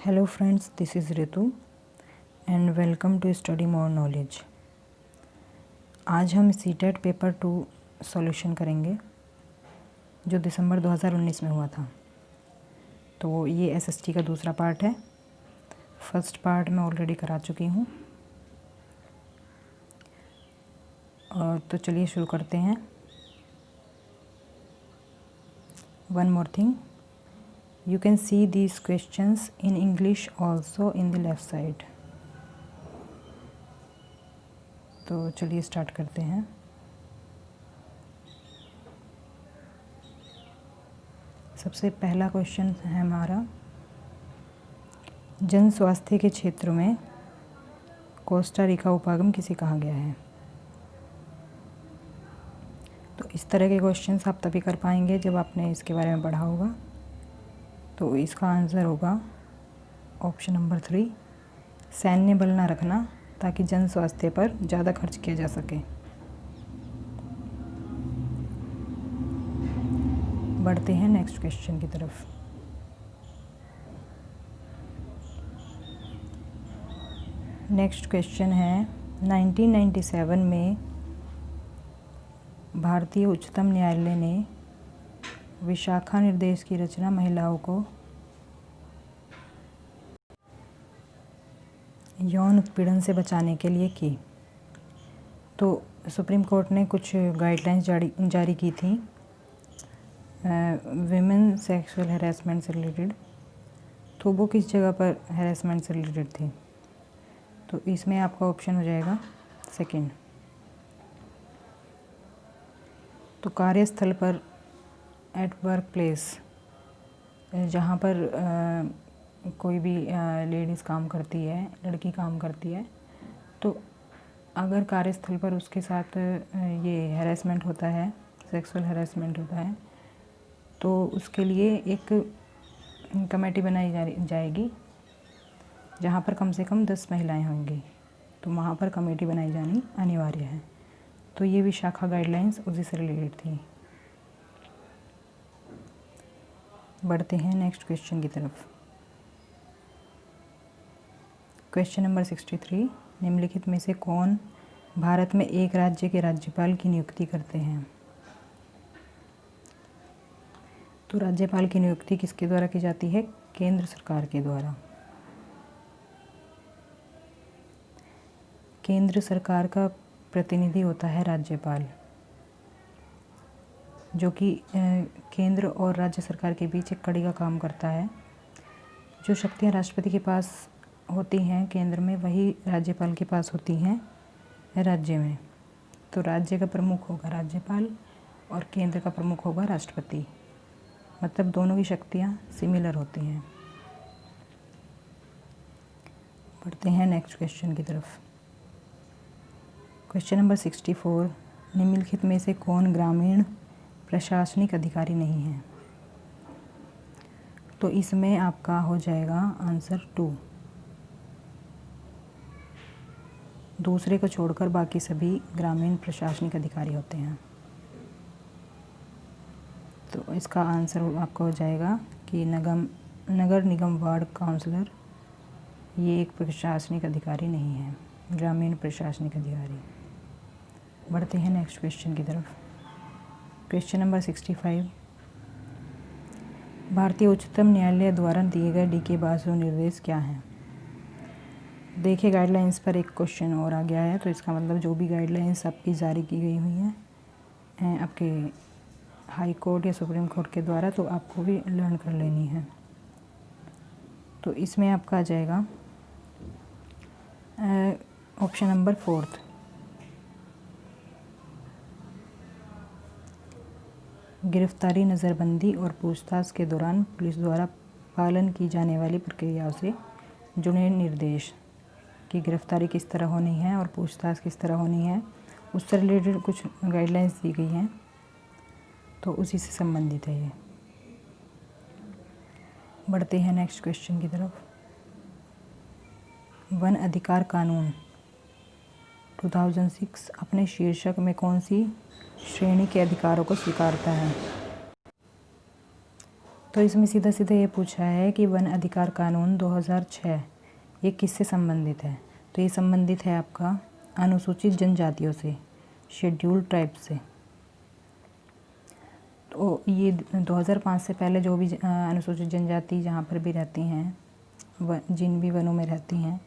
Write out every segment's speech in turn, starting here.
Hello friends, this is Ritu and welcome to Study More Knowledge। आज हम CTET paper 2 solution करेंगे जो दिसंबर 2019 में हुआ था। तो ये एसएसटी का दूसरा पार्ट है। फर्स्ट पार्ट मैं ऑलरेडी करा चुकी हूँ। और तो चलिए शुरू करते हैं। One more thing, you can see these questions in English also in the left side। तो चलिए स्टार्ट करते हैं। सबसे पहला क्वेश्चन है हमारा, जन स्वास्थ्य के क्षेत्र में कोस्टा रिका उपागम किसे कहा गया है। तो इस तरह के क्वेश्चंस आप तभी कर पाएंगे जब आपने इसके बारे में पढ़ा होगा। तो इसका आंसर होगा ऑप्शन नंबर 3, सैन्य बल ना रखना ताकि जन स्वास्थ्य पर ज़्यादा खर्च किया जा सके। बढ़ते हैं नेक्स्ट क्वेश्चन की तरफ। नेक्स्ट क्वेश्चन है, 1997 में भारतीय उच्चतम न्यायालय ने विशाखा निर्देश की रचना महिलाओं को यौन उत्पीड़न से बचाने के लिए की। तो सुप्रीम कोर्ट ने कुछ गाइडलाइंस जारी की थी विमेन सेक्सुअल हैरेसमेंट से रिलेटेड। तो वो किस जगह पर हैरेसमेंट से रिलेटेड थी। तो इसमें आपका ऑप्शन हो जाएगा सेकंड। तो कार्यस्थल पर, एट वर्क प्लेस, जहाँ पर कोई भी लेडीज़ काम करती है, लड़की काम करती है, तो अगर कार्यस्थल पर उसके साथ ये हैरेसमेंट होता है, सेक्सुअल हैरेसमेंट होता है, तो उसके लिए एक कमेटी बनाई जाएगी जहाँ पर कम से कम 10 महिलाएं होंगी। तो वहाँ पर कमेटी बनाई जानी अनिवार्य है। तो ये विशाखा गाइडलाइंस उसी से रिलेटेड थी। बढ़ते हैं नेक्स्ट क्वेश्चन की तरफ। क्वेश्चन नंबर 63, निम्नलिखित में से कौन भारत में एक राज्य के राज्यपाल की नियुक्ति करते हैं। तो राज्यपाल की नियुक्ति किसके द्वारा की जाती है? केंद्र सरकार के द्वारा। केंद्र सरकार का प्रतिनिधि होता है राज्यपाल, जो कि केंद्र और राज्य सरकार के बीच एक कड़ी का काम करता है। जो शक्तियाँ राष्ट्रपति के पास होती हैं केंद्र में, वही राज्यपाल के पास होती हैं राज्य में। तो राज्य का प्रमुख होगा राज्यपाल और केंद्र का प्रमुख होगा राष्ट्रपति। मतलब दोनों की शक्तियाँ सिमिलर होती हैं। बढ़ते हैं नेक्स्ट क्वेश्चन की तरफ। क्वेश्चन नंबर 64, निम्नलिखित में से कौन ग्रामीण प्रशासनिक अधिकारी नहीं है। तो इसमें आपका हो जाएगा आंसर 2। दूसरे को छोड़कर बाकी सभी ग्रामीण प्रशासनिक अधिकारी होते हैं। तो इसका आंसर आपका हो जाएगा कि नगर निगम वार्ड काउंसलर ये एक प्रशासनिक अधिकारी नहीं है, ग्रामीण प्रशासनिक अधिकारी। बढ़ते हैं नेक्स्ट क्वेश्चन की तरफ। क्वेश्चन नंबर 65, भारतीय उच्चतम न्यायालय द्वारा दिए गए डी.के. बासु निर्देश क्या हैं। देखिए गाइडलाइंस पर एक क्वेश्चन और आ गया है। तो इसका मतलब जो भी गाइडलाइंस आपकी जारी की गई हुई हैं आपके हाई कोर्ट या सुप्रीम कोर्ट के द्वारा, तो आपको भी लर्न कर लेनी है। तो इसमें आपका आ जाएगा ऑप्शन नंबर 4। गिरफ्तारी, नज़रबंदी और पूछताछ के दौरान पुलिस द्वारा पालन की जाने वाली प्रक्रियाओं से जुड़े निर्देश कि गिरफ्तारी किस तरह होनी है और पूछताछ किस तरह होनी है, उससे रिलेटेड कुछ गाइडलाइंस दी गई हैं। तो उसी से संबंधित है ये। बढ़ते हैं नेक्स्ट क्वेश्चन की तरफ। वन अधिकार कानून 2006 अपने शीर्षक में कौन सी श्रेणी के अधिकारों को स्वीकारता है। तो इसमें सीधा सीधा ये पूछा है कि वन अधिकार कानून 2006 ये किससे संबंधित है। तो ये संबंधित है आपका अनुसूचित जनजातियों से, शेड्यूल्ड ट्राइब से। तो ये 2005 से पहले जो भी अनुसूचित जनजाति जहाँ पर भी रहती हैं, जिन भी वनों में रहती हैं,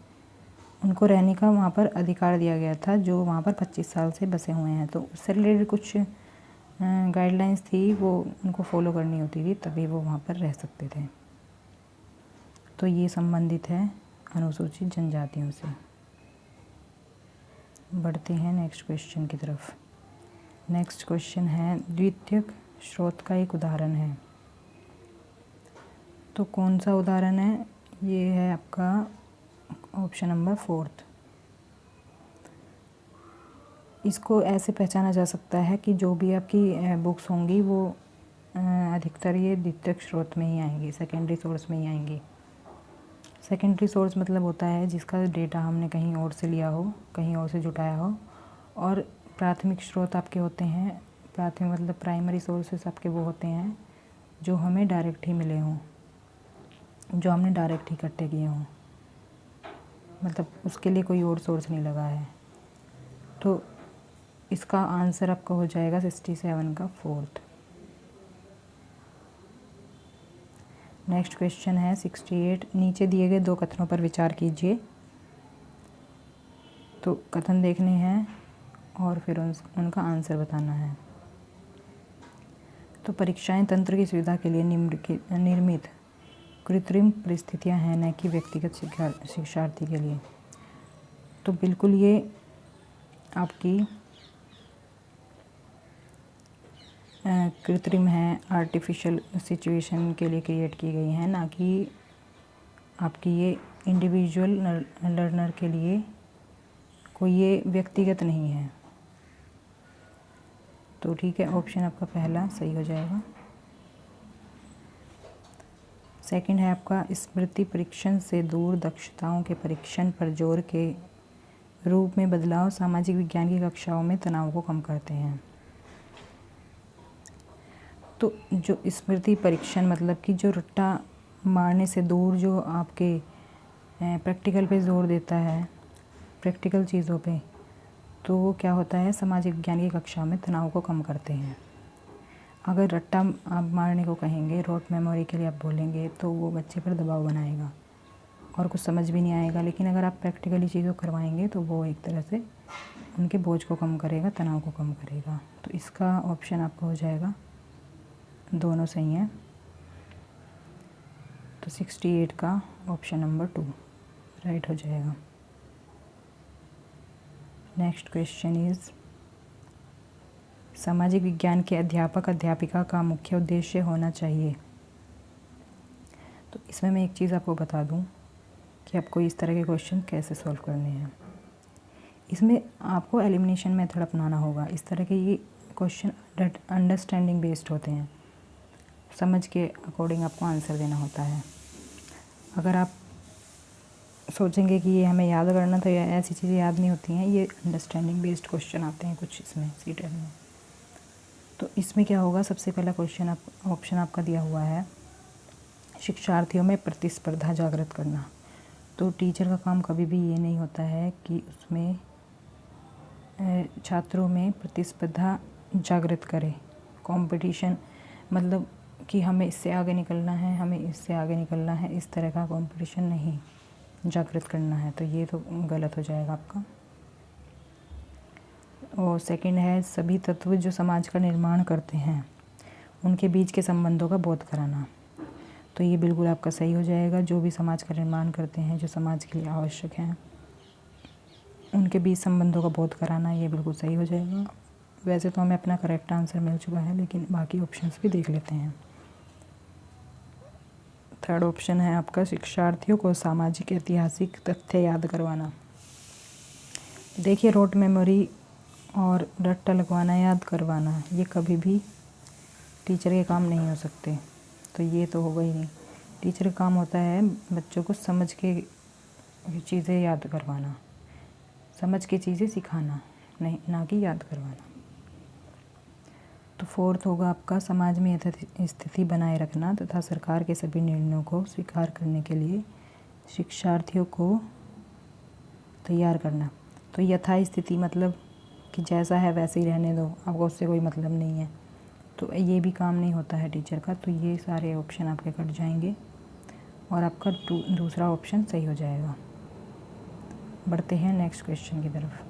उनको रहने का वहाँ पर अधिकार दिया गया था, जो वहाँ पर 25 साल से बसे हुए हैं। तो उससे रिलेटेड कुछ गाइडलाइंस थी, वो उनको फॉलो करनी होती थी, तभी वो वहाँ पर रह सकते थे। तो ये संबंधित है अनुसूचित जनजातियों से। बढ़ते हैं नेक्स्ट क्वेश्चन की तरफ। नेक्स्ट क्वेश्चन है द्वितीयक स्रोत का एक उदाहरण है। तो कौन सा उदाहरण है? ये है आपका ऑप्शन नंबर 4। इसको ऐसे पहचाना जा सकता है कि जो भी आपकी बुक्स होंगी वो अधिकतर ये द्वितीयक स्रोत में ही आएंगी, सेकेंडरी सोर्स में ही आएंगी। सेकेंडरी सोर्स मतलब होता है जिसका डेटा हमने कहीं और से लिया हो, कहीं और से जुटाया हो। और प्राथमिक स्रोत आपके होते हैं, प्राथमिक मतलब प्राइमरी सोर्सेस आपके वो होते हैं जो हमें डायरेक्ट ही मिले हों, जो हमने डायरेक्ट ही इकट्ठे किए हों, मतलब उसके लिए कोई और सोर्स नहीं लगा है। तो इसका आंसर आपका हो जाएगा 67 का 4th। नेक्स्ट क्वेश्चन है 68। नीचे दिए गए 2 कथनों पर विचार कीजिए। तो कथन देखने हैं और फिर उनका आंसर बताना है। तो परीक्षाएं तंत्र की सुविधा के लिए निर्मित कृत्रिम परिस्थितियां हैं, न कि व्यक्तिगत शिक्षार्थी के लिए। तो बिल्कुल ये आपकी कृत्रिम है, आर्टिफिशियल सिचुएशन के लिए क्रिएट की गई हैं, ना कि आपकी ये इंडिविजुअल लर्नर के लिए कोई ये व्यक्तिगत नहीं है। तो ठीक है, ऑप्शन आपका पहला सही हो जाएगा। सेकंड है आपका स्मृति परीक्षण से दूर दक्षताओं के परीक्षण पर जोर के रूप में बदलाव सामाजिक विज्ञान की कक्षाओं में तनाव को कम करते हैं। तो जो स्मृति परीक्षण मतलब कि जो रट्टा मारने से दूर जो आपके प्रैक्टिकल पे जोर देता है, प्रैक्टिकल चीज़ों पे, तो वो क्या होता है सामाजिक विज्ञान की कक्षा में तनाव को कम करते हैं। अगर रट्टा आप मारने को कहेंगे, रोट मेमोरी के लिए आप बोलेंगे, तो वो बच्चे पर दबाव बनाएगा और कुछ समझ भी नहीं आएगा। लेकिन अगर आप प्रैक्टिकली चीज़ों करवाएंगे तो वो एक तरह से उनके बोझ को कम करेगा, तनाव को कम करेगा। तो इसका ऑप्शन आपका हो जाएगा, दोनों सही हैं। तो 68 का ऑप्शन नंबर 2 राइट हो जाएगा। नेक्स्ट क्वेश्चन इज़ सामाजिक विज्ञान के अध्यापक अध्यापिका का मुख्य उद्देश्य होना चाहिए। तो इसमें मैं एक चीज़ आपको बता दूं कि आपको इस तरह के क्वेश्चन कैसे सॉल्व करने हैं। इसमें आपको एलिमिनेशन मेथड अपनाना होगा। इस तरह के ये क्वेश्चन अंडरस्टैंडिंग बेस्ड होते हैं, समझ के अकॉर्डिंग आपको आंसर देना होता है। अगर आप सोचेंगे कि ये हमें याद करना, तो ऐसी चीज़ें याद नहीं होती हैं। ये अंडरस्टैंडिंग बेस्ड क्वेश्चन आते हैं कुछ इसमें सीटेट में। तो इसमें क्या होगा, सबसे पहला क्वेश्चन ऑप्शन आपका दिया हुआ है शिक्षार्थियों में प्रतिस्पर्धा जागृत करना। तो टीचर का काम कभी भी ये नहीं होता है कि उसमें छात्रों में प्रतिस्पर्धा जागृत करे। कंपटीशन मतलब कि हमें इससे आगे निकलना है, हमें इससे आगे निकलना है, इस तरह का कंपटीशन नहीं जागृत करना है। तो ये तो गलत हो जाएगा आपका। और सेकंड है सभी तत्व जो समाज का निर्माण करते हैं उनके बीच के संबंधों का बोध कराना। तो ये बिल्कुल आपका सही हो जाएगा। जो भी समाज का निर्माण करते हैं, जो समाज के लिए आवश्यक हैं, उनके बीच संबंधों का बोध कराना, ये बिल्कुल सही हो जाएगा। वैसे तो हमें अपना करेक्ट आंसर मिल चुका है, लेकिन बाकी ऑप्शंस भी देख लेते हैं। थर्ड ऑप्शन है आपका शिक्षार्थियों को सामाजिक ऐतिहासिक तथ्य याद करवाना। देखिए, रोट मेमोरी और रट्टा लगवाना, याद करवाना, ये कभी भी टीचर के काम नहीं हो सकते। तो ये तो होगा ही नहीं। टीचर का काम होता है बच्चों को समझ के चीज़ें याद करवाना, समझ के चीज़ें सिखाना, नहीं ना कि याद करवाना। तो फोर्थ होगा आपका समाज में स्थिति बनाए रखना तथा सरकार के सभी निर्णयों को स्वीकार करने के लिए शिक्षार्थियों को तैयार करना। तो यथा स्थिति मतलब कि जैसा है वैसे ही रहने दो, आपको उससे कोई मतलब नहीं है, तो ये भी काम नहीं होता है टीचर का। तो ये सारे ऑप्शन आपके कट जाएंगे और आपका दूसरा ऑप्शन सही हो जाएगा। बढ़ते हैं नेक्स्ट क्वेश्चन की तरफ।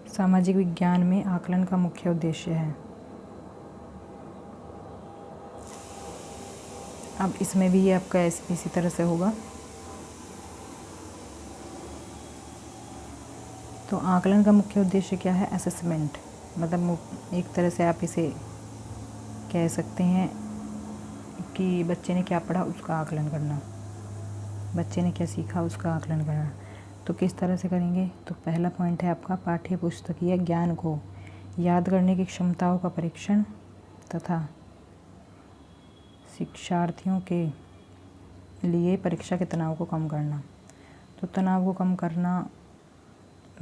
सामाजिक विज्ञान में आकलन का मुख्य उद्देश्य है। अब इसमें भी ये आपका इसी तरह से होगा। तो आकलन का मुख्य उद्देश्य क्या है? असेसमेंट, मतलब एक तरह से आप इसे कह सकते हैं कि बच्चे ने क्या पढ़ा उसका आकलन करना, बच्चे ने क्या सीखा उसका आकलन करना। तो किस तरह से करेंगे? तो पहला पॉइंट है आपका पाठ्य पुस्तकीय ज्ञान को याद करने की क्षमताओं का परीक्षण तथा शिक्षार्थियों के लिए परीक्षा के तनाव को कम करना। तो तनाव को कम करना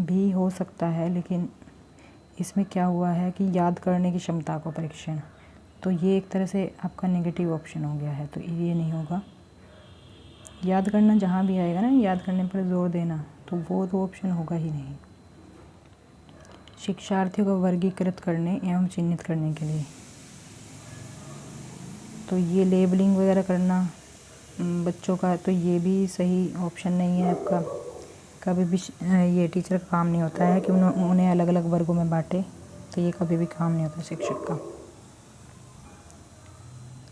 भी हो सकता है, लेकिन इसमें क्या हुआ है कि याद करने की क्षमता को परीक्षण, तो ये एक तरह से आपका नेगेटिव ऑप्शन हो गया है, तो ये नहीं होगा। याद करना जहाँ भी आएगा ना, याद करने पर जोर देना, तो वो तो ऑप्शन होगा ही नहीं। शिक्षार्थियों को वर्गीकृत करने एवं चिन्हित करने के लिए, तो ये लेबलिंग वगैरह करना बच्चों का, तो ये भी सही ऑप्शन नहीं है आपका। कभी भी ये टीचर का काम नहीं होता है कि उन्हें अलग अलग वर्गों में बांटे, तो ये कभी भी काम नहीं होता शिक्षक का।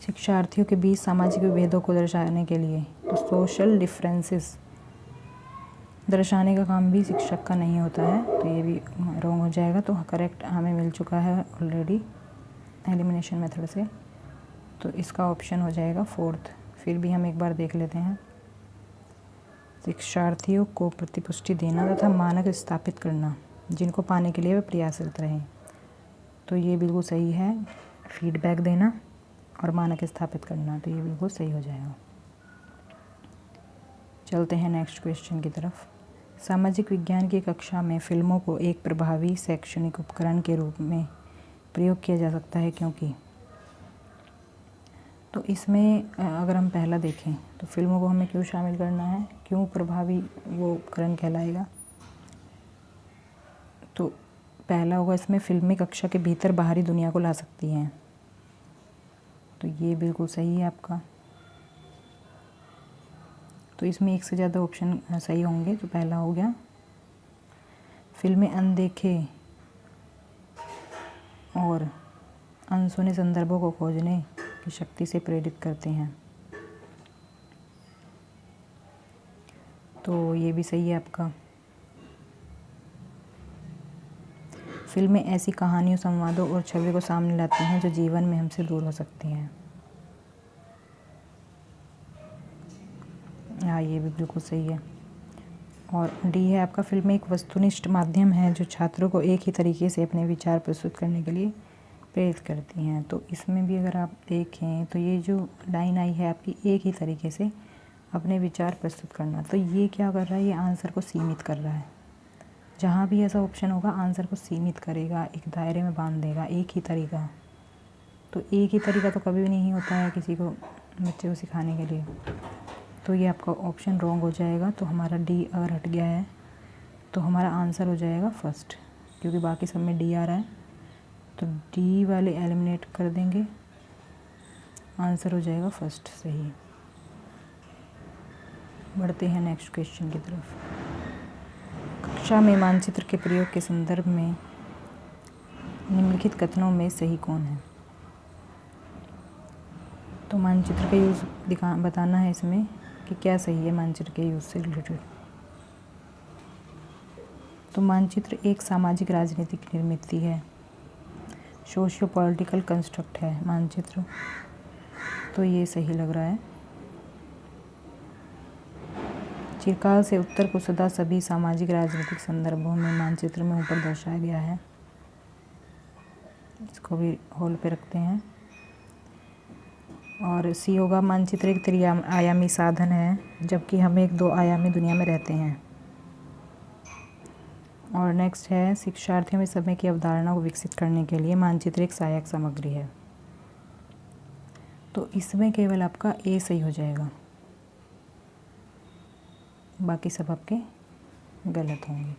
शिक्षार्थियों के बीच सामाजिक विभेदों को दर्शाने के लिए, तो सोशल डिफरेंसेस दर्शाने का काम भी शिक्षक का नहीं होता है, तो ये भी रॉन्ग हो जाएगा। तो करेक्ट हमें मिल चुका है ऑलरेडी एलिमिनेशन मेथड से, तो इसका ऑप्शन हो जाएगा फोर्थ। फिर भी हम एक बार देख लेते हैं। शिक्षार्थियों को प्रतिपुष्टि देना तथा मानक स्थापित करना जिनको पाने के लिए वे प्रयासरत रहें, तो ये बिल्कुल सही है। फीडबैक देना और मानक स्थापित करना, तो ये बिल्कुल सही हो जाएगा। चलते हैं नेक्स्ट क्वेश्चन की तरफ। सामाजिक विज्ञान की कक्षा में फिल्मों को एक प्रभावी शैक्षणिक उपकरण के रूप में प्रयोग किया जा सकता है, क्योंकि, तो इसमें अगर हम पहला देखें तो फिल्मों को हमें क्यों शामिल करना है, क्यों प्रभावी वो उपकरण कहलाएगा। तो पहला होगा इसमें फिल्मी कक्षा के भीतर बाहरी दुनिया को ला सकती हैं, तो ये बिल्कुल सही है आपका। तो इसमें एक से ज़्यादा ऑप्शन सही होंगे, तो पहला हो गया। फिल्में अनदेखे और अनसुने संदर्भों को खोजने की शक्ति से प्रेरित करते हैं, तो ये भी सही है आपका। फिल्में ऐसी कहानियों, संवादों और छवि को सामने लाती हैं जो जीवन में हमसे दूर हो सकती हैं, हाँ ये भी बिल्कुल सही है। और डी है आपका, फिल्में एक वस्तुनिष्ठ माध्यम है जो छात्रों को एक ही तरीके से अपने विचार प्रस्तुत करने के लिए प्रेरित करती हैं। तो इसमें भी अगर आप देखें तो ये जो लाइन आई है आपकी, एक ही तरीके से अपने विचार प्रस्तुत करना, तो ये क्या कर रहा है, ये आंसर को सीमित कर रहा है। जहाँ भी ऐसा ऑप्शन होगा आंसर को सीमित करेगा, एक दायरे में बांध देगा, एक ही तरीका। तो एक ही तरीका तो कभी भी नहीं होता है किसी को, बच्चे को सिखाने के लिए, तो ये आपका ऑप्शन रॉन्ग हो जाएगा। तो हमारा डी अगर हट गया है तो हमारा आंसर हो जाएगा फर्स्ट, क्योंकि बाकी सब में डी आ रहा है, तो डी वाले एलिमिनेट कर देंगे, आंसर हो जाएगा फर्स्ट सही। बढ़ते हैं नेक्स्ट क्वेश्चन की तरफ। कक्षा में मानचित्र के प्रयोग के संदर्भ में निम्नलिखित कथनों में सही कौन है। तो मानचित्र का यूज़ बताना है इसमें कि क्या सही है मानचित्र के यूज़ से रिलेटेड। तो मानचित्र एक सामाजिक राजनीतिक निर्मित है, सोशियो पॉलिटिकल कंस्ट्रक्ट है मानचित्र, तो ये सही लग रहा है। चिरकाल से उत्तर को सदा सभी सामाजिक राजनीतिक संदर्भों में मानचित्र में ऊपर दर्शाया गया है, इसको भी होल पे रखते हैं। और सी होगा, मानचित्र एक त्रिआयामी साधन है जबकि हम एक दो आयामी दुनिया में रहते हैं। और नेक्स्ट है शिक्षार्थियों में समय की अवधारणा को विकसित करने के लिए मानचित्र एक सहायक सामग्री है। तो इसमें केवल आपका ए सही हो जाएगा, बाकी सब आपके गलत होंगे।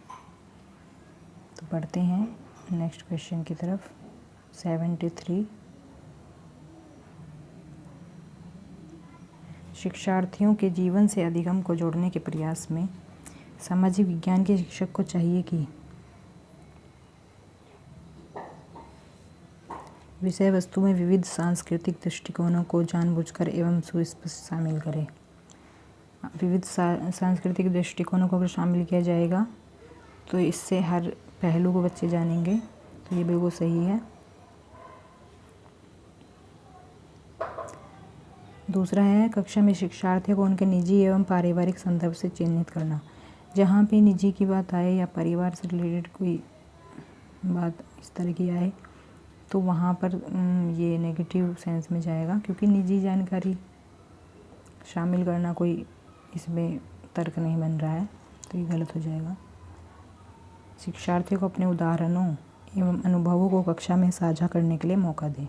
तो बढ़ते हैं नेक्स्ट क्वेश्चन की तरफ। 73 शिक्षार्थियों के जीवन से अधिगम को जोड़ने के प्रयास में सामाजिक विज्ञान के शिक्षक को चाहिए कि विषय वस्तु में विविध सांस्कृतिक दृष्टिकोणों को जानबूझकर एवं सुस्पष्ट शामिल करें। विविध सांस्कृतिक दृष्टिकोणों को अगर शामिल किया जाएगा तो इससे हर पहलू को बच्चे जानेंगे, तो ये बिल्कुल सही है। दूसरा है कक्षा में शिक्षार्थियों को उनके निजी एवं पारिवारिक संदर्भ से चिन्हित करना। जहाँ भी निजी की बात आए या परिवार से रिलेटेड कोई बात इस तरह की आए तो वहाँ पर ये नेगेटिव सेंस में जाएगा, क्योंकि निजी जानकारी शामिल करना कोई इसमें तर्क नहीं बन रहा है, तो ये गलत हो जाएगा। शिक्षार्थियों को अपने उदाहरणों एवं अनुभवों को कक्षा में साझा करने के लिए मौका दें।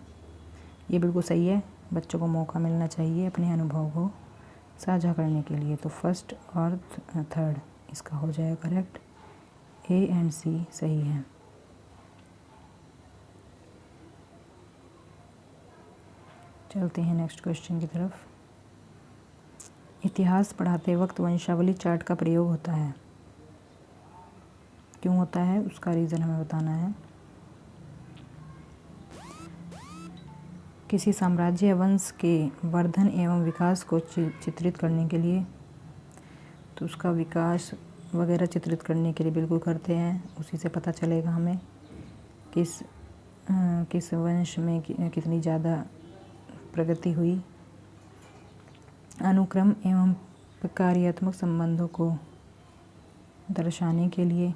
ये बिल्कुल सही है, बच्चों को मौका मिलना चाहिए अपने अनुभव को साझा करने के लिए। तो फर्स्ट और थर्ड इसका हो जाएगा करेक्ट, ए एंड सी सही है। चलते हैं नेक्स्ट क्वेश्चन की तरफ। इतिहास पढ़ाते वक्त वंशावली चार्ट का प्रयोग होता है, क्यों होता है उसका रीज़न हमें बताना है। किसी साम्राज्य या वंश के वर्धन एवं विकास को चित्रित करने के लिए, तो उसका विकास वगैरह चित्रित करने के लिए बिल्कुल करते हैं। उसी से पता चलेगा हमें किस वंश में कितनी ज़्यादा प्रगति हुई। अनुक्रम एवं कार्यात्मक संबंधों को दर्शाने के लिए,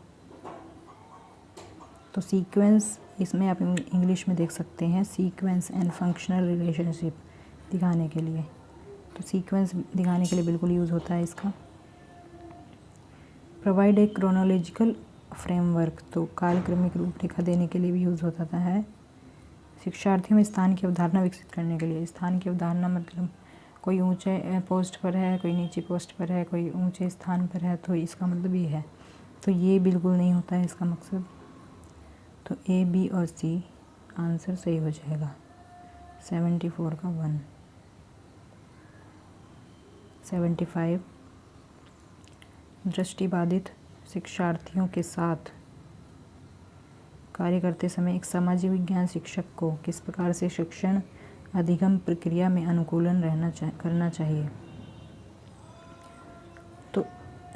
तो सीक्वेंस इसमें आप इंग्लिश में देख सकते हैं, सीक्वेंस एंड फंक्शनल रिलेशनशिप दिखाने के लिए। तो सीक्वेंस दिखाने के लिए बिल्कुल यूज़ होता है इसका। प्रोवाइड ए क्रोनोलॉजिकल फ्रेमवर्क, तो कालक्रमिक रूपरेखा देने के लिए भी यूज़ होता है। शिक्षार्थियों में स्थान की अवधारणा विकसित करने के लिए, स्थान की अवधारणा मतलब कोई ऊंचे पोस्ट पर है, कोई नीचे पोस्ट पर है, कोई ऊंचे स्थान पर है, तो इसका मतलब ये है। तो ये बिल्कुल नहीं होता है इसका मकसद। तो ए, बी और सी आंसर सही हो जाएगा। 74 का 1। 75 दृष्टिबाधित शिक्षार्थियों के साथ कार्य करते समय एक सामाजिक विज्ञान शिक्षक को किस प्रकार से शिक्षण अधिगम प्रक्रिया में अनुकूलन करना चाहिए। तो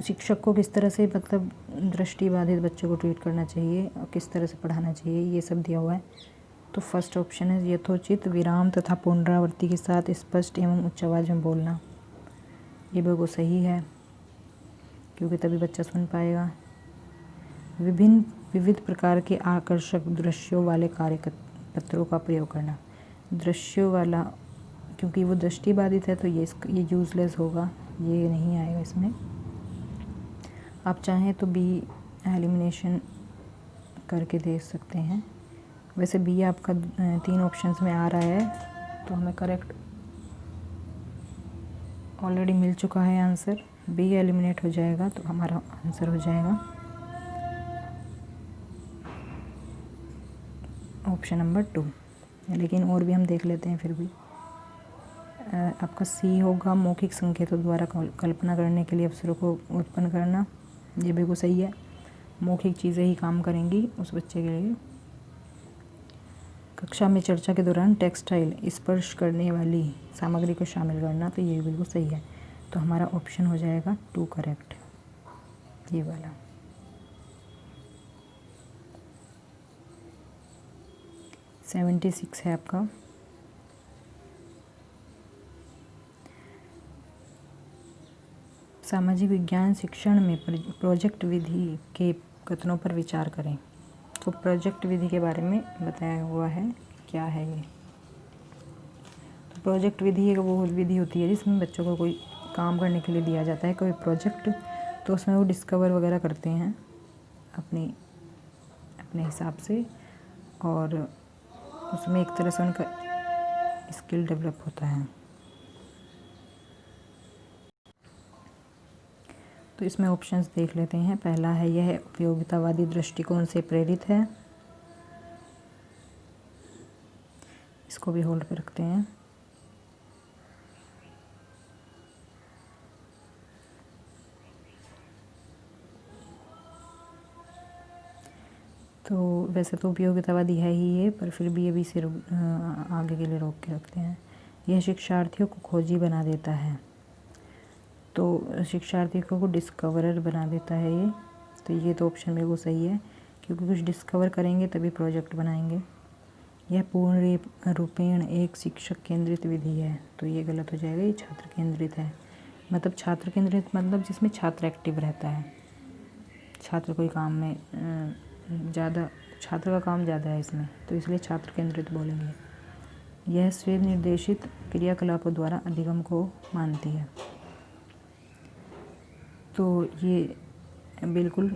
शिक्षक को किस तरह से मतलब दृष्टिबाधित बच्चों को ट्रीट करना चाहिए और किस तरह से पढ़ाना चाहिए, ये सब दिया हुआ है। तो फर्स्ट ऑप्शन है यथोचित विराम तथा पुनरावृत्ति के साथ स्पष्ट एवं उच्च आवाज़ में बोलना। ये बिल्कुल सही है, क्योंकि तभी बच्चा सुन पाएगा। विविध प्रकार के आकर्षक दृश्यों वाले कार्यपत्रों का प्रयोग करना। दृश्यों वाला, क्योंकि वो दृष्टिबाधित है तो ये यूज़लेस होगा, ये नहीं आएगा इसमें। आप चाहें तो बी एलिमिनेशन करके देख सकते हैं। वैसे बी आपका 3 ऑप्शंस में आ रहा है, तो हमें करेक्ट ऑलरेडी मिल चुका है आंसर। बी एलिमिनेट हो जाएगा तो हमारा आंसर हो जाएगा ऑप्शन नंबर 2। लेकिन और भी हम देख लेते हैं फिर भी। आपका सी होगा मौखिक संकेतों द्वारा कल्पना करने के लिए अवसरों को उत्पन्न करना। ये बिल्कुल सही है, मौखिक चीज़ें ही काम करेंगी उस बच्चे के लिए। कक्षा में चर्चा के दौरान टेक्सटाइल स्पर्श करने वाली सामग्री को शामिल करना, तो ये बिल्कुल सही है। तो हमारा ऑप्शन हो जाएगा 2 करेक्ट, ये वाला। - 76 है आपका। सामाजिक विज्ञान शिक्षण में प्रोजेक्ट विधि के कथनों पर विचार करें। तो प्रोजेक्ट विधि के बारे में बताया हुआ है, क्या है ये। तो प्रोजेक्ट विधि एक वो विधि होती है जिसमें बच्चों को कोई काम करने के लिए दिया जाता है, कोई प्रोजेक्ट, तो उसमें वो डिस्कवर वगैरह करते हैं अपने अपने हिसाब से, और उसमें एक तरह से उनका स्किल डेवलप होता है। तो इसमें ऑप्शंस देख लेते हैं। पहला है, यह उपयोगितावादी दृष्टिकोण से प्रेरित है। इसको भी होल्ड पे रखते हैं। तो वैसे तो उपयोगितावादी है ही ये, पर फिर भी अभी से आगे के लिए रोक के रखते हैं। यह शिक्षार्थियों को खोजी बना देता है। तो शिक्षार्थियों को डिस्कवरर बना देता है ये। तो ये तो ऑप्शन बिल्कुल सही है, क्योंकि कुछ डिस्कवर करेंगे तभी प्रोजेक्ट बनाएंगे। यह पूर्ण रूपेण एक शिक्षक केंद्रित विधि है। तो ये गलत हो जाएगा, ये छात्र केंद्रित है। मतलब छात्र केंद्रित मतलब जिसमें छात्र एक्टिव रहता है, छात्र कोई काम में ज़्यादा, छात्र का काम ज़्यादा है इसमें, तो इसलिए छात्र केंद्रित बोलेंगे। यह स्व निर्देशित क्रियाकलापों द्वारा अधिगम को मानती है। तो ये बिल्कुल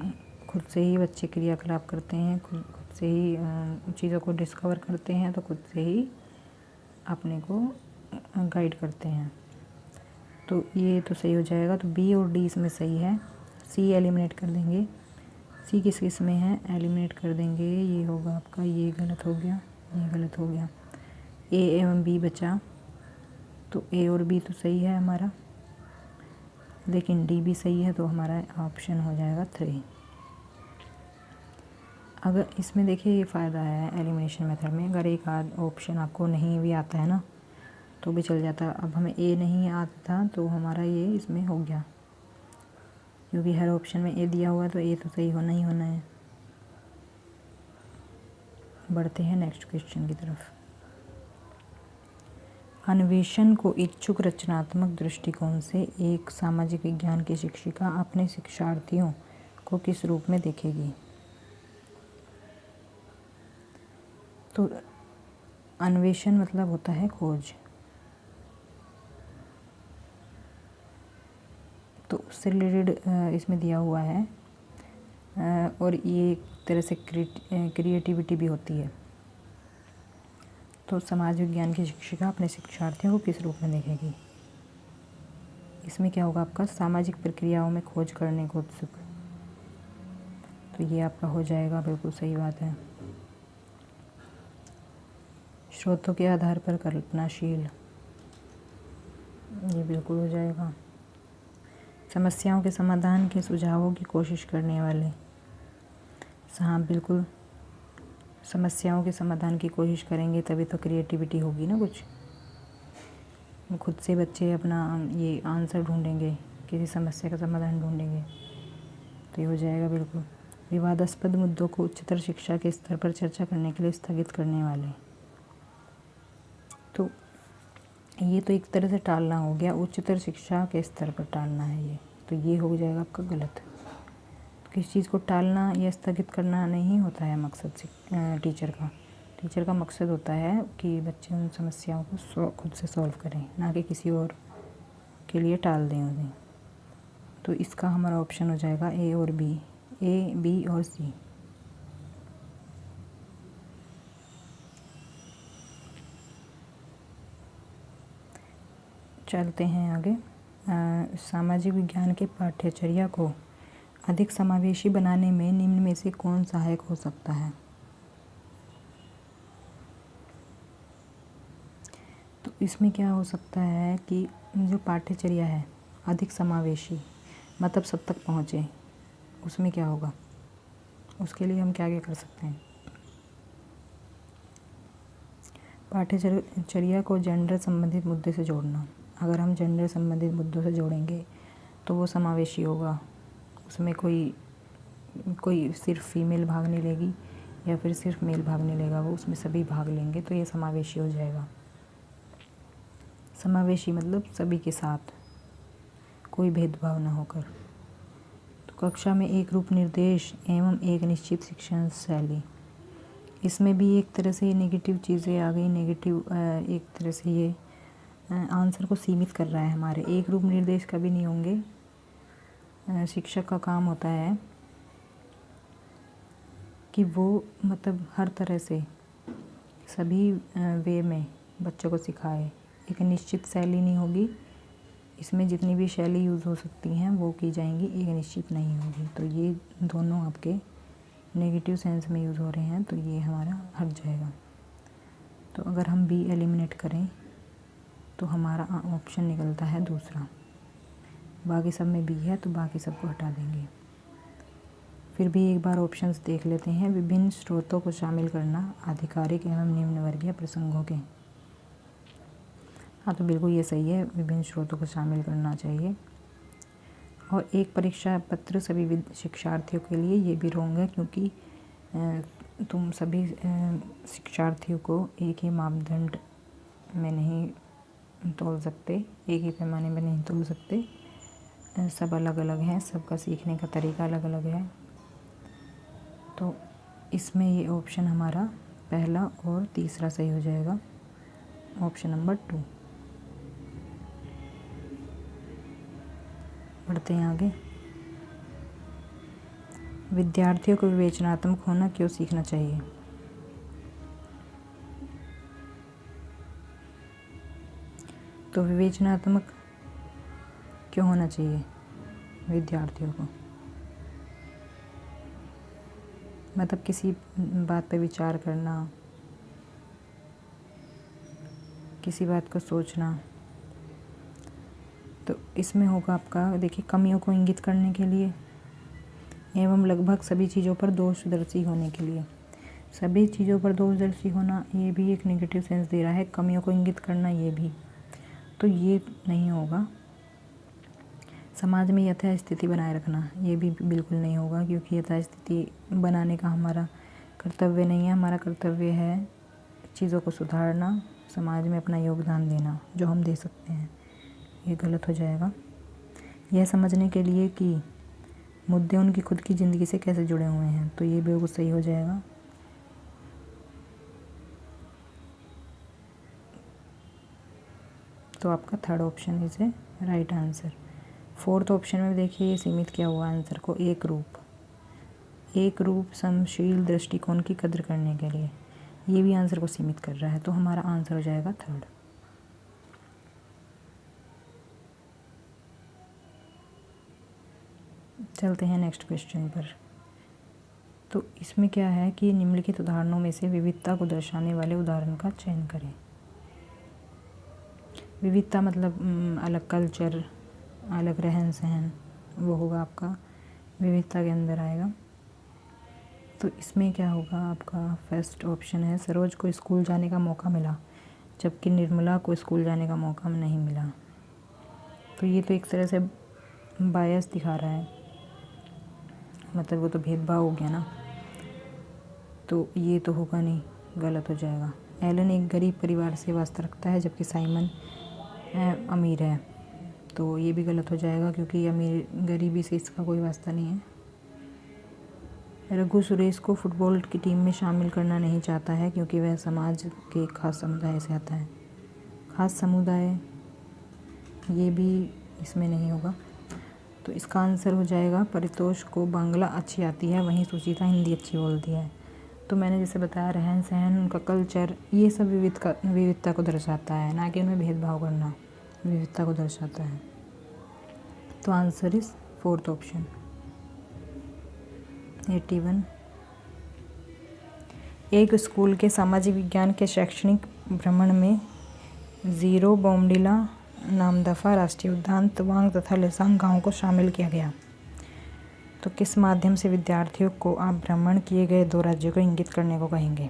खुद से ही बच्चे क्रियाकलाप करते हैं, खुद से ही चीज़ों को डिस्कवर करते हैं, तो खुद से ही अपने को गाइड करते हैं। तो ये तो सही हो जाएगा। तो बी और डी इसमें सही है। सी एलिमिनेट कर देंगे। सी किस किस में है, एलिमिनेट कर देंगे। ये होगा आपका, ये गलत हो गया, ये गलत हो गया। ए एवं बी बचा। तो ए और बी तो सही है हमारा, लेकिन डी भी सही है, तो हमारा ऑप्शन हो जाएगा 3। अगर इसमें देखिए ये फ़ायदा है एलिमिनेशन मेथड में, अगर एक आध ऑप्शन आपको नहीं भी आता है ना तो भी चल जाता। अब हमें ए नहीं आता था तो हमारा ये इसमें हो गया, क्योंकि हर ऑप्शन में ए दिया हुआ है, तो ए तो सही होना ही होना है। बढ़ते हैं नेक्स्ट क्वेश्चन की तरफ। अन्वेषण को इच्छुक रचनात्मक दृष्टिकोण से एक सामाजिक विज्ञान की शिक्षिका अपने शिक्षार्थियों को किस रूप में देखेगी? तो अन्वेषण मतलब होता है खोज, तो उससे रिलेटेड इसमें दिया हुआ है, और ये एक तरह से क्रिएटिविटी भी होती है। तो समाज विज्ञान की शिक्षिका अपने शिक्षार्थियों को किस रूप में देखेगी? इसमें क्या होगा आपका, सामाजिक प्रक्रियाओं में खोज करने को उत्सुक। तो ये आपका हो जाएगा, बिल्कुल सही बात है। स्रोतों के आधार पर कल्पनाशील, ये बिल्कुल हो जाएगा। समस्याओं के समाधान के सुझावों की कोशिश करने वाले, हाँ बिल्कुल, समस्याओं के समाधान की कोशिश करेंगे तभी तो क्रिएटिविटी होगी ना कुछ। खुद से बच्चे अपना ये आंसर ढूंढेंगे, किसी समस्या का समाधान ढूंढेंगे, तो ये हो जाएगा बिल्कुल। विवादास्पद मुद्दों को उच्चतर शिक्षा के स्तर पर चर्चा करने के लिए स्थगित करने वाले, तो ये तो एक तरह से टालना हो गया, उच्चतर शिक्षा के स्तर पर टालना है ये, तो ये हो जाएगा आपका गलत। तो किसी चीज़ को टालना या स्थगित करना नहीं होता है मकसद टीचर का। टीचर का मकसद होता है कि बच्चे उन समस्याओं को खुद से सॉल्व करें, ना कि किसी और के लिए टाल दें उन्हें। तो इसका हमारा ऑप्शन हो जाएगा ए और बी, ए बी और सी। चलते हैं आगे। सामाजिक विज्ञान के पाठ्यचर्या को अधिक समावेशी बनाने में निम्न में से कौन सहायक हो सकता है? तो इसमें क्या हो सकता है कि जो पाठ्यचर्या है अधिक समावेशी, मतलब सब तक पहुँचे, उसमें क्या होगा, उसके लिए हम क्या क्या कर सकते हैं? पाठ्यचर्या को जेंडर संबंधित मुद्दे से जोड़ना। अगर हम जेंडर संबंधित मुद्दों से जोड़ेंगे तो वो समावेशी होगा, उसमें कोई सिर्फ फीमेल भाग नहीं लेगी या फिर सिर्फ मेल भाग नहीं लेगा, वो उसमें सभी भाग लेंगे, तो ये समावेशी हो जाएगा। समावेशी मतलब सभी के साथ, कोई भेदभाव ना होकर। तो कक्षा में एक रूप निर्देश एवं एक निश्चित शिक्षण शैली, इसमें भी एक तरह से नेगेटिव चीज़ें आ गई। नेगेटिव एक तरह से ये आंसर को सीमित कर रहा है हमारे। एक रूप निर्देश कभी नहीं होंगे। शिक्षक का काम होता है कि वो मतलब हर तरह से सभी वे में बच्चों को सिखाए। एक निश्चित शैली नहीं होगी, इसमें जितनी भी शैली यूज़ हो सकती हैं वो की जाएंगी, एक निश्चित नहीं होगी। तो ये दोनों आपके नेगेटिव सेंस में यूज़ हो रहे हैं, तो ये हमारा हट जाएगा। तो अगर हम बी एलिमिनेट करें तो हमारा ऑप्शन निकलता है दूसरा। बाकी सब में बी है तो बाकी सबको हटा देंगे। फिर भी एक बार ऑप्शंस देख लेते हैं। विभिन्न स्रोतों को शामिल करना आधिकारिक एवं निम्न वर्गीय प्रसंगों के। हाँ, तो बिल्कुल ये सही है, विभिन्न स्रोतों को शामिल करना चाहिए। और एक परीक्षा पत्र सभी शिक्षार्थियों के लिए, ये भी रॉन्ग है, क्योंकि तुम सभी शिक्षार्थियों को एक ही मापदंड में नहीं तोल सकते, एक ही पैमाने में नहीं तोल सकते। सब अलग अलग हैं, सबका सीखने का तरीका अलग अलग है। तो इसमें ये ऑप्शन हमारा पहला और तीसरा सही हो जाएगा, ऑप्शन नंबर 2। बढ़ते हैं आगे। विद्यार्थियों को विवेचनात्मक होना क्यों सीखना चाहिए? तो विवेचनात्मक क्यों होना चाहिए विद्यार्थियों को? मतलब किसी बात पे विचार करना, किसी बात को सोचना। तो इसमें होगा आपका, देखिए, कमियों को इंगित करने के लिए एवं लगभग सभी चीज़ों पर दोषदर्शी होने के लिए। सभी चीज़ों पर दोषदर्शी होना, ये भी एक नेगेटिव सेंस दे रहा है। कमियों को इंगित करना, ये भी, तो ये नहीं होगा। समाज में यथास्थिति बनाए रखना, ये भी बिल्कुल नहीं होगा, क्योंकि यथास्थिति बनाने का हमारा कर्तव्य नहीं है। हमारा कर्तव्य है चीज़ों को सुधारना, समाज में अपना योगदान देना, जो हम दे सकते हैं। ये गलत हो जाएगा। यह समझने के लिए कि मुद्दे उनकी खुद की ज़िंदगी से कैसे जुड़े हुए हैं, तो ये बिल्कुल सही हो जाएगा। तो आपका third option is a right answer. Fourth option में देखिए, ये सीमित किया हुआ आंसर को एक रूप समशील दृष्टिकोण की कद्र करने के लिए, ये भी आंसर को सीमित कर रहा है। तो हमारा आंसर हो जाएगा थर्ड। चलते हैं नेक्स्ट क्वेश्चन पर। तो इसमें क्या है कि निम्नलिखित उदाहरणों में से विविधता को दर्शाने वाले उदाहरण का चयन करें। विविधता मतलब अलग कल्चर, अलग रहन सहन, वो होगा आपका विविधता के अंदर आएगा। तो इसमें क्या होगा, आपका फर्स्ट ऑप्शन है, सरोज को स्कूल जाने का मौका मिला जबकि निर्मला को स्कूल जाने का मौका नहीं मिला। तो ये तो एक तरह से बायस दिखा रहा है, मतलब वो तो भेदभाव हो गया ना, तो ये तो होगा नहीं, गलत हो जाएगा। एलन एक गरीब परिवार से वास्ता रखता है जबकि साइमन अमीर है, तो ये भी गलत हो जाएगा, क्योंकि अमीर गरीबी से इसका कोई वास्ता नहीं है। रघु सुरेश को फुटबॉल की टीम में शामिल करना नहीं चाहता है क्योंकि वह समाज के एक खास समुदाय से आता है। खास समुदाय, ये भी इसमें नहीं होगा। तो इसका आंसर हो जाएगा, परितोष को बांग्ला अच्छी आती है वहीं सुचिता हिंदी अच्छी बोलती है। तो मैंने जैसे बताया, रहन सहन, उनका कल्चर, ये सब विविधता को दर्शाता है, ना कि उनमें भेदभाव करना, विविधता को दर्शाता है। तो आंसर इज फोर्थ ऑप्शन 81। एक स्कूल के सामाजिक विज्ञान के शैक्षणिक भ्रमण में ज़ीरो, बोमडिला, नामदफा, राष्ट्रीय उद्यान, तवांग तथा लेसांग गाँव को शामिल किया गया। तो किस माध्यम से विद्यार्थियों को आप भ्रमण किए गए 2 राज्यों को इंगित करने को कहेंगे?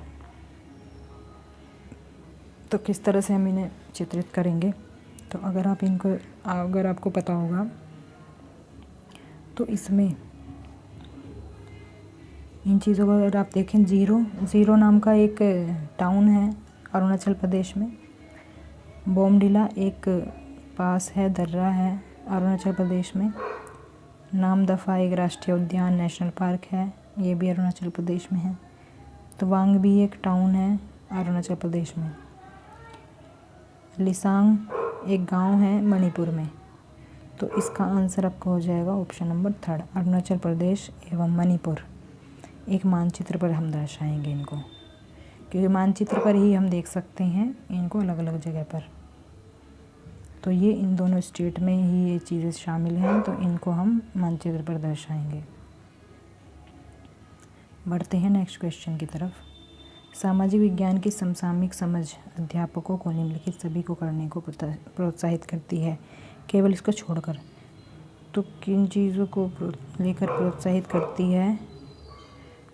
तो किस तरह से हम इन्हें चित्रित करेंगे? तो अगर आपको पता होगा तो इसमें इन चीज़ों को अगर आप देखें, ज़ीरो नाम का एक टाउन है अरुणाचल प्रदेश में। बोमडिला एक पास है, दर्रा है अरुणाचल प्रदेश में। नामदफा एक राष्ट्रीय उद्यान, नेशनल पार्क है, ये भी अरुणाचल प्रदेश में है। तवांग भी एक टाउन है अरुणाचल प्रदेश में। लिसांग एक गांव है मणिपुर में। तो इसका आंसर आपका हो जाएगा ऑप्शन नंबर 3, अरुणाचल प्रदेश एवं मणिपुर, एक मानचित्र पर हम दर्शाएंगे इनको, क्योंकि मानचित्र पर ही हम देख सकते हैं इनको अलग अलग जगह पर। तो ये इन दोनों स्टेट में ही ये चीज़ें शामिल हैं, तो इनको हम मानचित्र पर दर्शाएंगे। बढ़ते हैं नेक्स्ट क्वेश्चन की तरफ। सामाजिक विज्ञान की समसामयिक समझ अध्यापकों को निम्नलिखित सभी को करने को प्रोत्साहित करती है, केवल इसको छोड़कर। तो किन चीज़ों को लेकर प्रोत्साहित करती है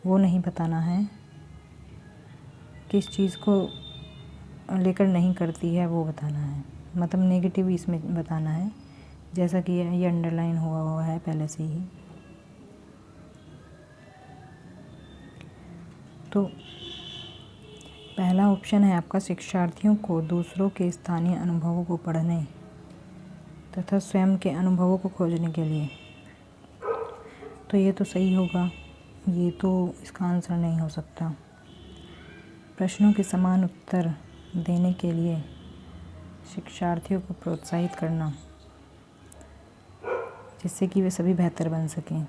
वो नहीं बताना है, किस चीज़ को लेकर नहीं करती है वो बताना है, मतलब नेगेटिव इसमें बताना है, जैसा कि ये अंडरलाइन हुआ है पहले से ही। तो पहला ऑप्शन है आपका शिक्षार्थियों को दूसरों के स्थानीय अनुभवों को पढ़ने तथा स्वयं के अनुभवों को खोजने के लिए। तो ये तो सही होगा, ये तो इसका आंसर नहीं हो सकता। प्रश्नों के समान उत्तर देने के लिए शिक्षार्थियों को प्रोत्साहित करना, जिससे कि वे सभी बेहतर बन सकें।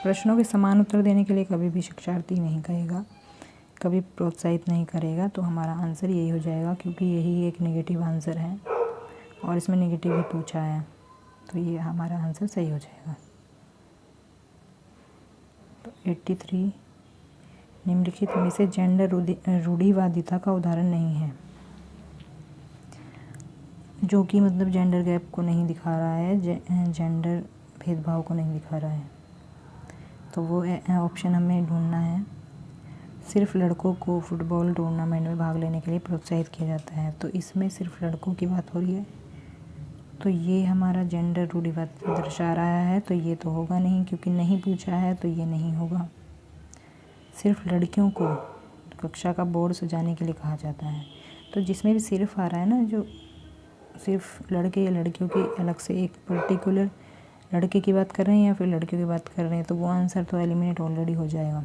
प्रश्नों के समान उत्तर देने के लिए कभी भी शिक्षार्थी नहीं कहेगा, कभी प्रोत्साहित नहीं करेगा। तो हमारा आंसर यही हो जाएगा, क्योंकि यही एक नेगेटिव आंसर है और इसमें नेगेटिव ही पूछा है, तो ये हमारा आंसर सही हो जाएगा। तो 83 निम्नलिखित में से जेंडर रूढ़िवादिता का उदाहरण नहीं है, जो कि मतलब जेंडर गैप को नहीं दिखा रहा है, जेंडर भेदभाव को नहीं दिखा रहा है। तो वो ऑप्शन हमें ढूंढना है। सिर्फ लड़कों को फुटबॉल टूर्नामेंट में भाग लेने के लिए प्रोत्साहित किया जाता है, तो इसमें सिर्फ लड़कों की बात हो रही है, तो ये हमारा जेंडर रूढ़िवाद दर्शा रहा है, तो ये तो होगा नहीं, क्योंकि नहीं पूछा है तो ये नहीं होगा। सिर्फ लड़कियों को कक्षा का बोर्ड सजाने के लिए कहा जाता है, तो जिसमें भी सिर्फ आ रहा है ना, जो सिर्फ लड़के या लड़कियों की अलग से एक पर्टिकुलर लड़के की बात कर रहे हैं या फिर लड़कियों की बात कर रहे हैं, तो वो आंसर तो एलिमिनेट ऑलरेडी हो जाएगा।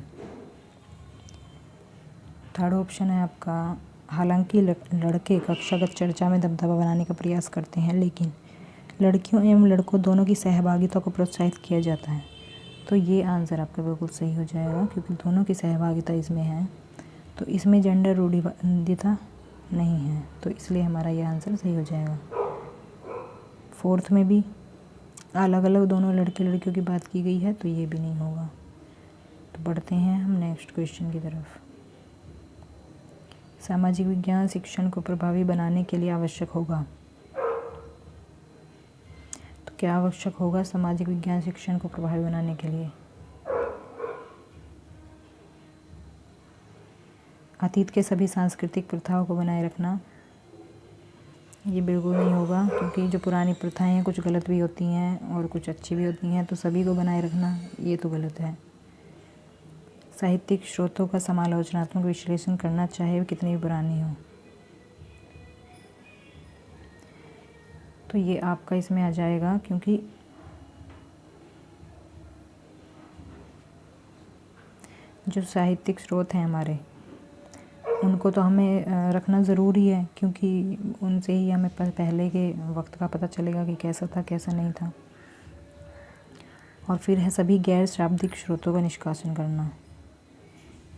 थर्ड ऑप्शन है आपका, हालांकि लड़के कक्षागत चर्चा में दबदबा बनाने का प्रयास करते हैं, लेकिन लड़कियों एवं लड़कों दोनों की सहभागिता को प्रोत्साहित किया जाता है। तो ये आंसर आपका बिल्कुल सही हो जाएगा, क्योंकि दोनों की सहभागिता इसमें है, तो इसमें जेंडर रूढ़िवादिता नहीं है, तो इसलिए हमारा ये आंसर सही हो जाएगा। फोर्थ में भी अलग अलग दोनों लड़के लड़कियों की बात की गई है, तो ये भी नहीं होगा। तो बढ़ते हैं हम नेक्स्ट क्वेश्चन की तरफ। सामाजिक विज्ञान शिक्षण को प्रभावी बनाने के लिए आवश्यक होगा। तो क्या आवश्यक होगा सामाजिक विज्ञान शिक्षण को प्रभावी बनाने के लिए? अतीत के सभी सांस्कृतिक प्रथाओं को बनाए रखना, ये बिल्कुल नहीं होगा, क्योंकि जो पुरानी प्रथाएं हैं कुछ गलत भी होती हैं और कुछ अच्छी भी होती हैं, तो सभी को बनाए रखना ये तो गलत है। साहित्यिक स्रोतों का समालोचनात्मक विश्लेषण करना, चाहे वे कितनी भी पुरानी हो। तो ये आपका इसमें आ जाएगा, क्योंकि जो साहित्यिक स्रोत हैं हमारे, उनको तो हमें रखना ज़रूरी है, क्योंकि उनसे ही हमें पहले के वक्त का पता चलेगा कि कैसा था कैसा नहीं था। और फिर है सभी गैर शाब्दिक स्रोतों का निष्कासन करना।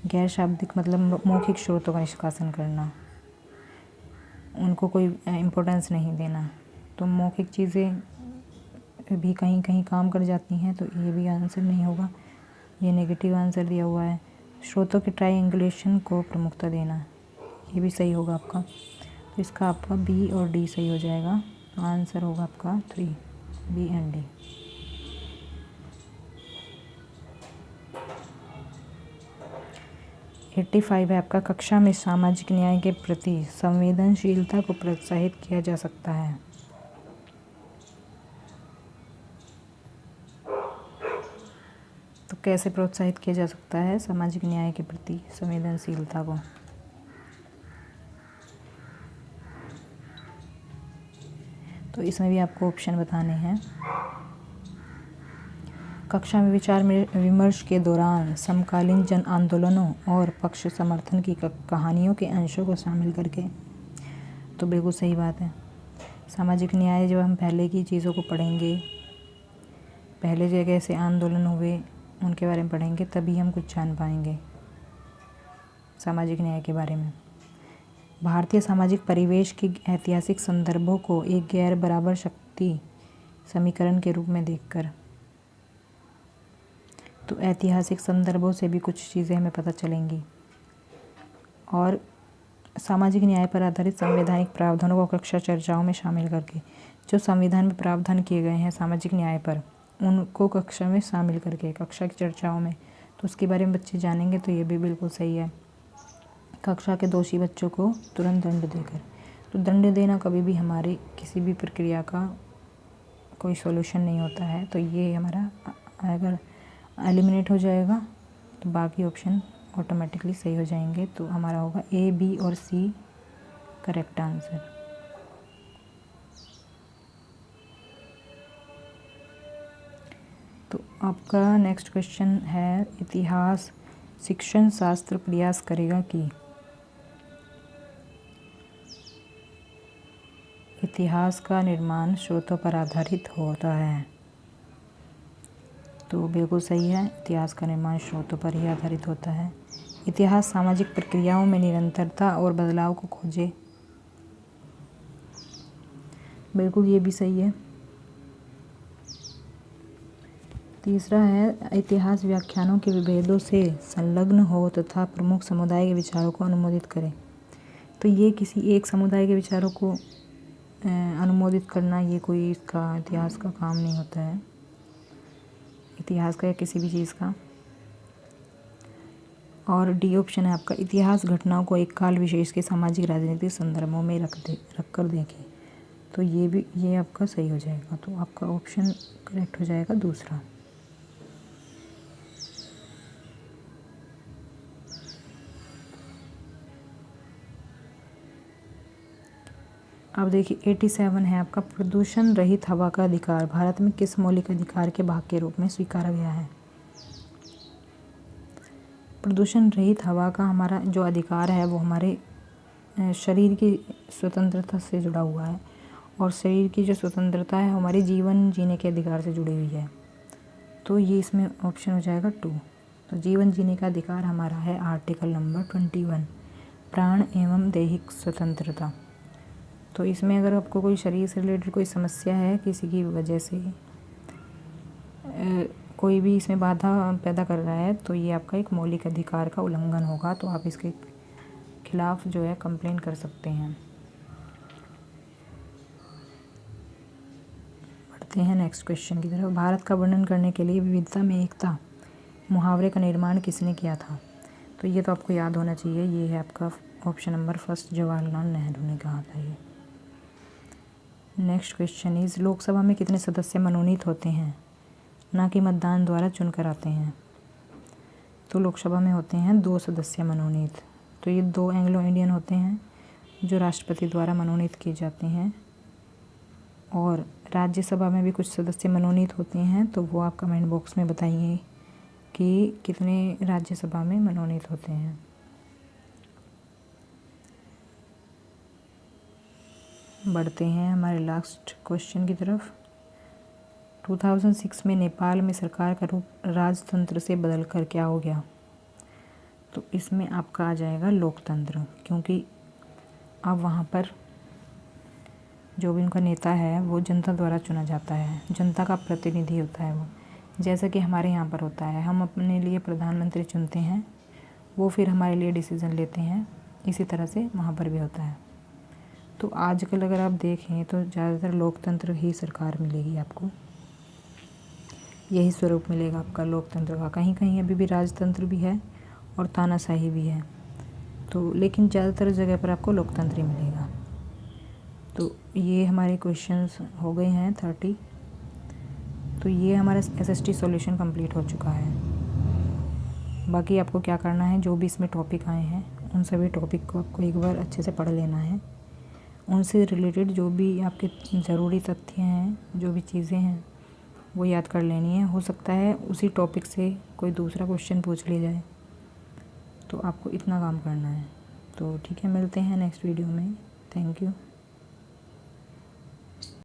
गैर शाब्दिक मतलब मौखिक स्रोतों का निष्कासन करना, उनको कोई इम्पोर्टेंस नहीं देना। तो मौखिक चीज़ें भी कहीं कहीं काम कर जाती हैं, तो ये भी आंसर नहीं होगा, ये नेगेटिव आंसर दिया हुआ है। स्रोतों के ट्रायंगुलेशन को प्रमुखता देना, ये भी सही होगा आपका। तो इसका आपका बी और डी सही हो जाएगा, तो आंसर होगा आपका 3, बी एंड डी। एट्टी 85 है आपका, कक्षा में सामाजिक न्याय के प्रति संवेदनशीलता को प्रोत्साहित किया जा सकता है। तो कैसे प्रोत्साहित किया जा सकता है सामाजिक न्याय के प्रति संवेदनशीलता को? तो इसमें भी आपको ऑप्शन बताने हैं। कक्षा में विचार विमर्श के दौरान समकालीन जन आंदोलनों और पक्ष समर्थन की कहानियों के अंशों को शामिल करके। तो बिल्कुल सही बात है। सामाजिक न्याय जब हम पहले की चीज़ों को पढ़ेंगे, पहले जगह से आंदोलन हुए उनके बारे में पढ़ेंगे तभी हम कुछ जान पाएंगे सामाजिक न्याय के बारे में। भारतीय सामाजिक परिवेश के ऐतिहासिक संदर्भों को एक गैर बराबर शक्ति समीकरण के रूप में देखकर। तो ऐतिहासिक संदर्भों से भी कुछ चीज़ें हमें पता चलेंगी। और सामाजिक न्याय पर आधारित संवैधानिक प्रावधानों को कक्षा चर्चाओं में शामिल करके, जो संविधान में प्रावधान किए गए हैं सामाजिक न्याय पर, उनको कक्षा में शामिल करके, कक्षा की चर्चाओं में, तो उसके बारे में बच्चे जानेंगे। तो ये भी बिल्कुल सही है। कक्षा के दोषी बच्चों को तुरंत दंड देकर। तो दंड देना कभी भी हमारी किसी भी प्रक्रिया का कोई सॉल्यूशन नहीं होता है। तो ये हमारा अगर एलिमिनेट हो जाएगा तो बाकी ऑप्शन ऑटोमेटिकली सही हो जाएंगे। तो हमारा होगा ए, बी और सी करेक्ट आंसर। तो आपका नेक्स्ट क्वेश्चन है, इतिहास शिक्षण शास्त्र प्रयास करेगा कि इतिहास का निर्माण स्रोतों पर आधारित होता है। तो बिल्कुल सही है, इतिहास का निर्माण स्रोतों पर ही आधारित होता है। इतिहास सामाजिक प्रक्रियाओं में निरंतरता और बदलाव को खोजे। बिल्कुल ये भी सही है। तीसरा है, इतिहास व्याख्यानों के विभेदों से संलग्न हो तथा प्रमुख समुदाय के विचारों को अनुमोदित करे। तो ये किसी एक समुदाय के विचारों को अनुमोदित करना, ये कोई इसका इतिहास का काम नहीं होता है, इतिहास का या किसी भी चीज़ का। और डी ऑप्शन है आपका, इतिहास घटनाओं को एक काल विशेष के सामाजिक राजनीतिक संदर्भों में रख कर देखें। तो ये आपका सही हो जाएगा। तो आपका ऑप्शन करेक्ट हो जाएगा दूसरा। अब देखिए 87 है आपका, प्रदूषण रहित हवा का अधिकार भारत में किस मौलिक अधिकार के भाग के रूप में स्वीकारा गया है। प्रदूषण रहित हवा का हमारा जो अधिकार है वो हमारे शरीर की स्वतंत्रता से जुड़ा हुआ है। और शरीर की जो स्वतंत्रता है हमारे जीवन जीने के अधिकार से जुड़ी हुई है। तो ये इसमें ऑप्शन हो जाएगा 2। तो जीवन जीने का अधिकार हमारा है आर्टिकल नंबर 21, प्राण एवं दैहिक स्वतंत्रता। तो इसमें अगर आपको कोई शरीर से रिलेटेड कोई समस्या है, किसी की वजह से कोई भी इसमें बाधा पैदा कर रहा है, तो ये आपका एक मौलिक अधिकार का उल्लंघन होगा। तो आप इसके खिलाफ जो है कंप्लेन कर सकते हैं। बढ़ते हैं नेक्स्ट क्वेश्चन की तरफ। भारत का वर्णन करने के लिए विविधता में एकता मुहावरे का निर्माण किसने किया था। तो ये तो आपको याद होना चाहिए, ये है आपका ऑप्शन नंबर 1, जवाहरलाल नेहरू ने कहा था ये। नेक्स्ट क्वेश्चन इज, लोकसभा में कितने सदस्य मनोनीत होते हैं, ना कि मतदान द्वारा चुनकर आते हैं। तो लोकसभा में होते हैं 2 सदस्य मनोनीत। तो ये 2 एंग्लो इंडियन होते हैं जो राष्ट्रपति द्वारा मनोनीत किए जाते हैं। और राज्यसभा में भी कुछ सदस्य मनोनीत होते हैं। तो वो आप कमेंट बॉक्स में बताइए कि कितने राज्यसभा में मनोनीत होते हैं। बढ़ते हैं हमारे लास्ट क्वेश्चन की तरफ। 2006 में नेपाल में सरकार का रूप राजतंत्र से बदलकर क्या हो गया। तो इसमें आपका आ जाएगा लोकतंत्र, क्योंकि अब वहाँ पर जो भी उनका नेता है वो जनता द्वारा चुना जाता है, जनता का प्रतिनिधि होता है वो। जैसा कि हमारे यहाँ पर होता है, हम अपने लिए प्रधानमंत्री चुनते हैं, वो फिर हमारे लिए डिसीज़न लेते हैं। इसी तरह से वहाँ पर भी होता है। तो आजकल अगर आप देखें तो ज़्यादातर लोकतंत्र ही सरकार मिलेगी आपको, यही स्वरूप मिलेगा आपका लोकतंत्र का। कहीं कहीं अभी भी राजतंत्र भी है और तानाशाही भी है, तो लेकिन ज़्यादातर जगह पर आपको लोकतंत्र ही मिलेगा। तो ये हमारे क्वेश्चंस हो गए हैं 30। तो ये हमारा SST सॉल्यूशन कंप्लीट हो चुका है। बाकी आपको क्या करना है, जो भी इसमें टॉपिक आए हैं उन सभी टॉपिक को आपको एक बार अच्छे से पढ़ लेना है। उनसे रिलेटेड जो भी आपके ज़रूरी तथ्य हैं, जो भी चीज़ें हैं, वो याद कर लेनी है। हो सकता है उसी टॉपिक से कोई दूसरा क्वेश्चन पूछ लिया जाए, तो आपको इतना काम करना है। तो ठीक है, मिलते हैं नेक्स्ट वीडियो में। Thank you.